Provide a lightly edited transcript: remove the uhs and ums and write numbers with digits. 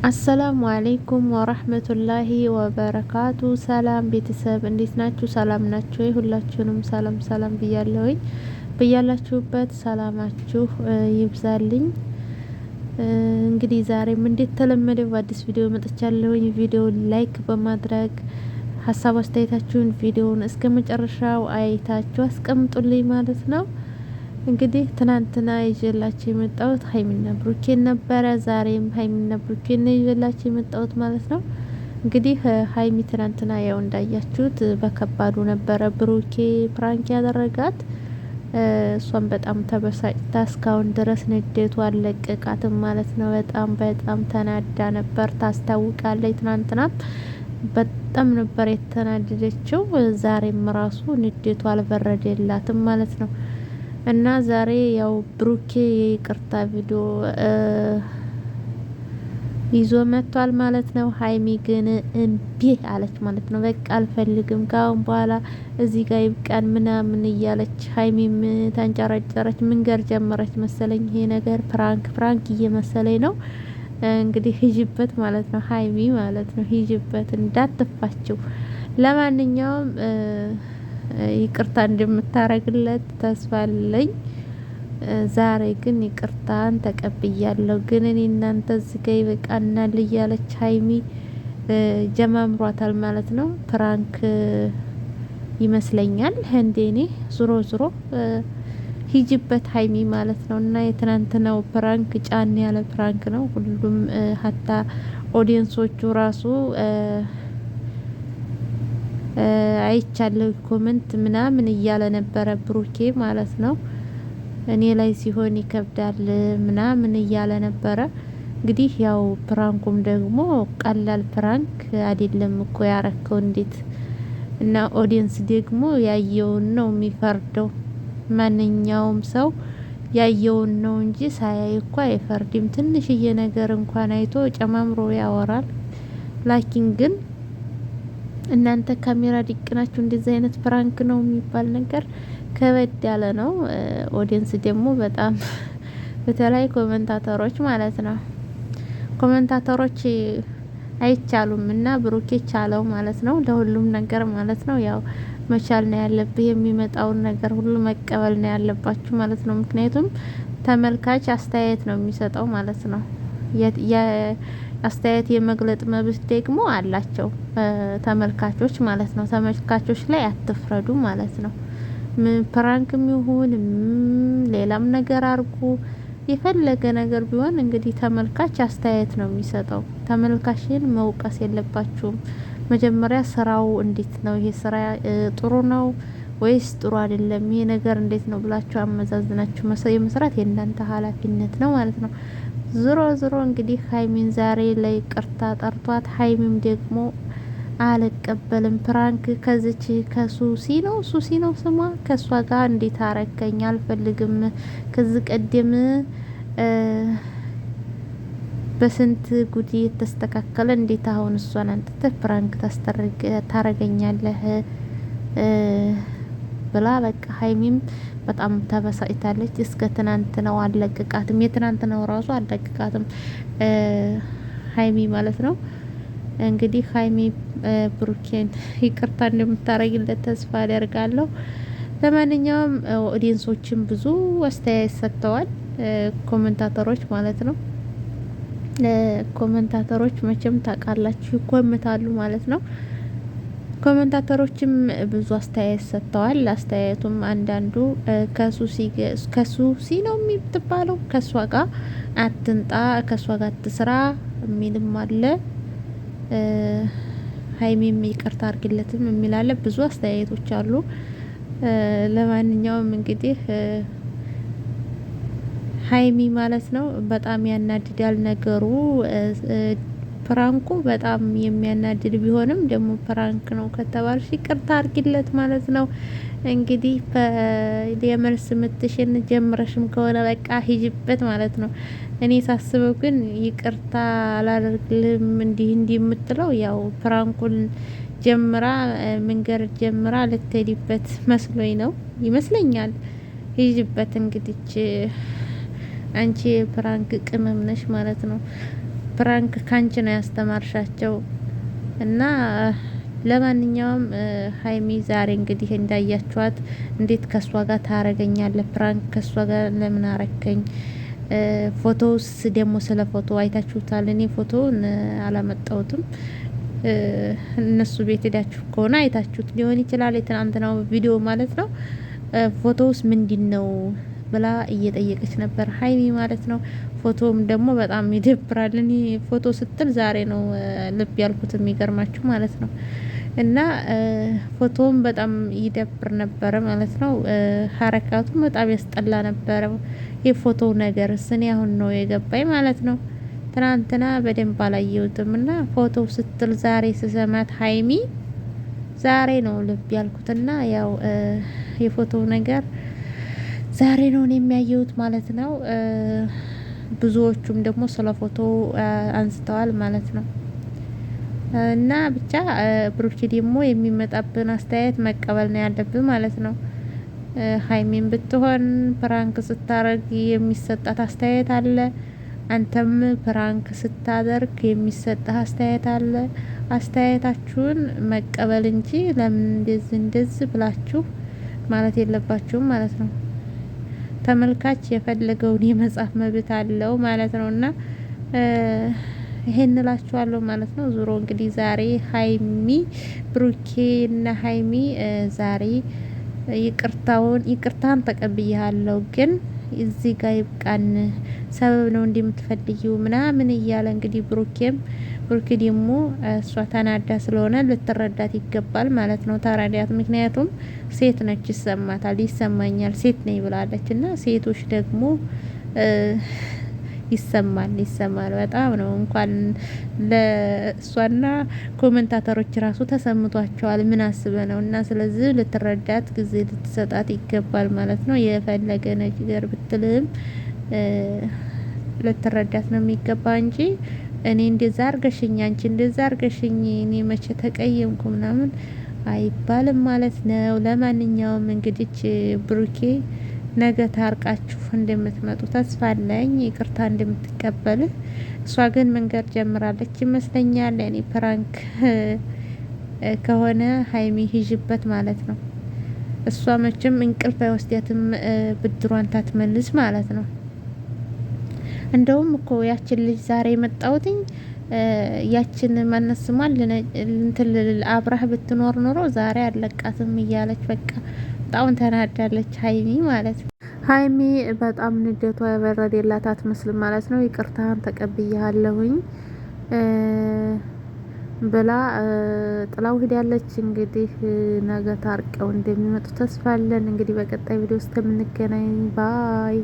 አሰላሙ አለይኩም ወራህመቱላሂ ወበረካቱ። ሰላም ቤተሰብ እንዴት ናችሁ? ሰላም ናችሁ? ሁላችሁንም ሰላም ሰላም ብያለሁኝ። በያላችሁበት ሰላማችሁ ይብዛልኝ። እንግዲህ ዛሬም እንዴት ተለመደው በአዲስ ቪዲዮ መጥቻለሁኝ። ቪዲዮውን ላይክ በማድረግ ሀሳብ አስተያየታችሁን ቪዲዮውን እስከ መጨረሻው አይታችሁ አስቀምጡልኝ ማለት ነው። እንግዲህ ትናንትና ይዤላችሁ የመጣሁት ሀይሚና ብሩኬን ነበረ። ዛሬም ሀይሚና ብሩኬን ነው ይዤላችሁ የመጣሁት ማለት ነው። እንግዲህ ሀይሚ ትናንትና ያው እንዳያችሁት በከባዱ ነበረ ብሩኬ ፕራንክ ያደረጋት። እሷም በጣም ተበሳጭታ እስካሁን ድረስ ንዴቱ አለቀቃትም ማለት ነው። በጣም በጣም ተናዳ ነበር ታስታውቃለች። ትናንትና በጣም ነበር የተናደደችው። ዛሬም ራሱ ንዴቱ አልበረደላትም ማለት ነው። እና ዛሬ ያው ብሩኬ የይቅርታ ቪዲዮ ይዞ መጥቷል ማለት ነው። ሀይሚ ግን እምቢ አለች ማለት ነው። በቃ አልፈልግም ካሁን በኋላ እዚህ ጋር ይብቃን ምናምን እያለች ሀይሚም ታንጨረጨረች። መንገር ጀመረች መሰለኝ። ይሄ ነገር ፕራንክ እየመሰለኝ ነው። እንግዲህ ሂጅበት ማለት ነው ሀይሚ ማለት ነው። ሂጅበት እንዳትፋችው። ለማንኛውም ይቅርታ እንደምታረግለት ተስፋ አለኝ። ዛሬ ግን ይቅርታን ተቀብያለሁ፣ ግን እኔ እናንተ እዚህ ጋ ይበቃናል እያለች ሀይሚ ጀማምሯታል ማለት ነው። ፕራንክ ይመስለኛል እንደኔ። ዙሮ ሂጅበት ሀይሚ ማለት ነው። እና የትናንትናው ፕራንክ ጫን ያለ ፕራንክ ነው። ሁሉም ሀታ ኦዲየንሶቹ ራሱ አይቻለሁ ኮመንት ምናምን እያለ ነበረ ብሩኬ ማለት ነው። እኔ ላይ ሲሆን ይከብዳል ምናምን እያለ ነበረ። እንግዲህ ያው ፕራንኩም ደግሞ ቀላል ፕራንክ አይደለም እኮ ያረከው እንዴት! እና ኦዲየንስ ደግሞ ያየውን ነው የሚፈርደው። ማንኛውም ሰው ያየውን ነው እንጂ ሳያይ እኮ አይፈርድም። ትንሽዬ ነገር እንኳን አይቶ ጨማምሮ ያወራል። ላኪን ግን እናንተ ካሜራ ዲቅናችሁ እንደዚህ አይነት ፕራንክ ነው የሚባል ነገር ከበድ ያለ ነው። ኦዲየንስ ደግሞ በጣም በተለይ ኮሜንታተሮች ማለት ነው። ኮሜንታተሮች አይቻሉም እና ብሩኬ ቻለው ማለት ነው። ለሁሉም ነገር ማለት ነው። ያው መቻል ነው ያለብህ። የሚመጣውን ነገር ሁሉ መቀበል ነው ያለባችሁ ማለት ነው። ምክንያቱም ተመልካች አስተያየት ነው የሚሰጠው ማለት ነው። አስተያየት የመግለጥ መብት ደግሞ አላቸው ተመልካቾች ማለት ነው። ተመልካቾች ላይ አትፍረዱ ማለት ነው። ፕራንክም ይሁን ሌላም ነገር አርጉ፣ የፈለገ ነገር ቢሆን እንግዲህ ተመልካች አስተያየት ነው የሚሰጠው። ተመልካችን መውቀስ የለባችሁም። መጀመሪያ ስራው እንዴት ነው፣ ይሄ ስራ ጥሩ ነው ወይስ ጥሩ አይደለም፣ ይሄ ነገር እንዴት ነው ብላችሁ አመዛዝናችሁ የመስራት የእናንተ ኃላፊነት ነው ማለት ነው። ዞሮ እንግዲህ ሀይሚን ዛሬ ላይ ቅርታ ጠርቷት፣ ሀይሚም ደግሞ አልቀበልም ፕራንክ ከዚች ከሱሲ ነው ስሟ፣ ከሷ ጋር እንዴት አረከኝ አልፈልግም። ከዚህ ቀደም በስንት ጉዲ የተስተካከለ እንዴት አሁን እሷን አንጥተህ ፕራንክ ታረገኛለህ ብላ በቃ ሀይሚም በጣም ተበሳጭታለች። እስከ ትናንትናው አለቅቃትም፣ የትናንትናው ራሱ አለቅቃትም ሀይሚ ማለት ነው። እንግዲህ ሀይሚ ብሩኬን ይቅርታ እንደምታረግለት ተስፋ አደርጋለሁ። ለማንኛውም ኦዲየንሶችን ብዙ አስተያየት ሰጥተዋል፣ ኮሜንታተሮች ማለት ነው። ኮሜንታተሮች መቼም ታውቃላችሁ ይኮምታሉ ማለት ነው። ኮሜንታተሮችም ብዙ አስተያየት ሰጥተዋል። አስተያየቱም አንዳንዱ ከሱሲ ነው የምትባለው ከሷ ጋር አትንጣ፣ ከሷ ጋር አትስራ የሚልም አለ። ሀይሚም ይቅርታ አርግለትም የሚል አለ። ብዙ አስተያየቶች አሉ። ለማንኛውም እንግዲህ ሀይሚ ማለት ነው በጣም ያናድዳል ነገሩ። ፕራንኩ በጣም የሚያናድድ ቢሆንም ደግሞ ፕራንክ ነው ከተባልሽ ይቅርታ አርግለት ማለት ነው። እንግዲህ የመልስ ምትሽን ጀምረሽም ከሆነ በቃ ሂጅበት ማለት ነው። እኔ ሳስበው ግን ይቅርታ አላደርግልም እንዲህ የምትለው ያው ፕራንኩን ጀምራ መንገር ጀምራ ልትሄድበት መስሎኝ ነው ይመስለኛል። ሂጅበት እንግዲህ አንቺ ፕራንክ ቅመም ነሽ ማለት ነው። ፕራንክ ካንቺ ነው ያስተማርሻቸው እና ለማንኛውም ሀይሚ ዛሬ እንግዲህ እንዳያችኋት እንዴት ከሷ ጋር ታረገኛለህ? ፕራንክ ከሷ ጋር ለምን አረከኝ? ፎቶውስ ደግሞ ስለ ፎቶ አይታችሁታል? እኔ ፎቶውን አላመጣሁትም። እነሱ ቤት ሄዳችሁ ከሆነ አይታችሁት ሊሆን ይችላል። የትናንትናው ቪዲዮ ማለት ነው። ፎቶውስ ምንድን ነው ብላ እየጠየቀች ነበር ሀይሚ ማለት ነው። ፎቶም ደግሞ በጣም ይደብራል። እኔ ፎቶ ስትል ዛሬ ነው ልብ ያልኩት የሚገርማችሁ ማለት ነው። እና ፎቶም በጣም ይደብር ነበረ ማለት ነው። ሀረካቱም በጣም ያስጠላ ነበረ። የፎቶ ነገር እኔ አሁን ነው የገባኝ ማለት ነው። ትናንትና በደንብ አላየሁትም እና ፎቶ ስትል ዛሬ ስሰማት ሀይሚ ዛሬ ነው ልብ ያልኩትና ያው የፎቶ ነገር ዛሬ ነው የሚያየሁት ማለት ነው። ብዙዎቹም ደግሞ ስለ ፎቶ አንስተዋል ማለት ነው። እና ብቻ ብሩኬ ደግሞ የሚመጣብን አስተያየት መቀበል ነው ያለብን ማለት ነው። ሀይሚን ብትሆን ፕራንክ ስታረግ የሚሰጣት አስተያየት አለ። አንተም ፕራንክ ስታደርግ የሚሰጥህ አስተያየት አለ። አስተያየታችሁን መቀበል እንጂ ለምን እንደዚህ ብላችሁ ማለት የለባችሁም ማለት ነው። ተመልካች የፈለገውን የመጻፍ መብት አለው ማለት ነው። እና ይሄን እላችኋለሁ ማለት ነው። ዙሮ እንግዲህ ዛሬ ሀይሚ ብሩኬ እና ሀይሚ ዛሬ ይቅርታን ተቀብያለሁ ግን እዚህ ጋር ይብቃን፣ ሰበብ ነው እንደምትፈልጊው ምናምን እያለ እንግዲህ ብሩኬ ደግሞ እሷ ተናዳ ስለሆነ ልትረዳት ይገባል ማለት ነው። ተረዳት። ምክንያቱም ሴት ነች፣ ይሰማታል፣ ይሰማኛል ሴት ነኝ ብላለች እና ሴቶች ደግሞ ይሰማል በጣም ነው። እንኳን ለእሷና ኮመንታተሮች ራሱ ተሰምቷቸዋል ምን አስበ ነው። እና ስለዚህ ልትረዳት ጊዜ ልትሰጣት ይገባል ማለት ነው። የፈለገ ነገር ብትልም ልትረዳት ነው የሚገባ እንጂ እኔ እንደዛ አርገሽኝ፣ አንቺ እንደዛ አርገሽኝ፣ እኔ መቼ ተቀየምኩ ምናምን አይባልም ማለት ነው። ለማንኛውም እንግዲህ ብሩኬ ነገ ታርቃችሁ እንደምትመጡ ተስፋ አለኝ። ይቅርታ እንደምትቀበልህ እሷ ግን መንገድ ጀምራለች ይመስለኛል። እኔ ፕራንክ ከሆነ ሀይሚ ሂዥበት ማለት ነው። እሷ መቼም እንቅልፍ አይወስዳትም ብድሯን ታትመልስ ማለት ነው። እንደውም እኮ ያችን ልጅ ዛሬ የመጣውትኝ ያችን ማነስሟል እንትን አብራህ ብትኖር ኖሮ ዛሬ አለቃትም እያለች በቃ በጣም ተናዳለች ሀይሚ ማለት ነው። ሀይሚ በጣም ንዴቷ የበረደላት አትመስልም ማለት ነው። ይቅርታን ተቀብያለሁኝ ብላ ጥላው ሄዳለች። እንግዲህ ነገ ታርቀው እንደሚመጡ ተስፋ አለን። እንግዲህ በቀጣይ ቪዲዮ እስከምንገናኝ ባይ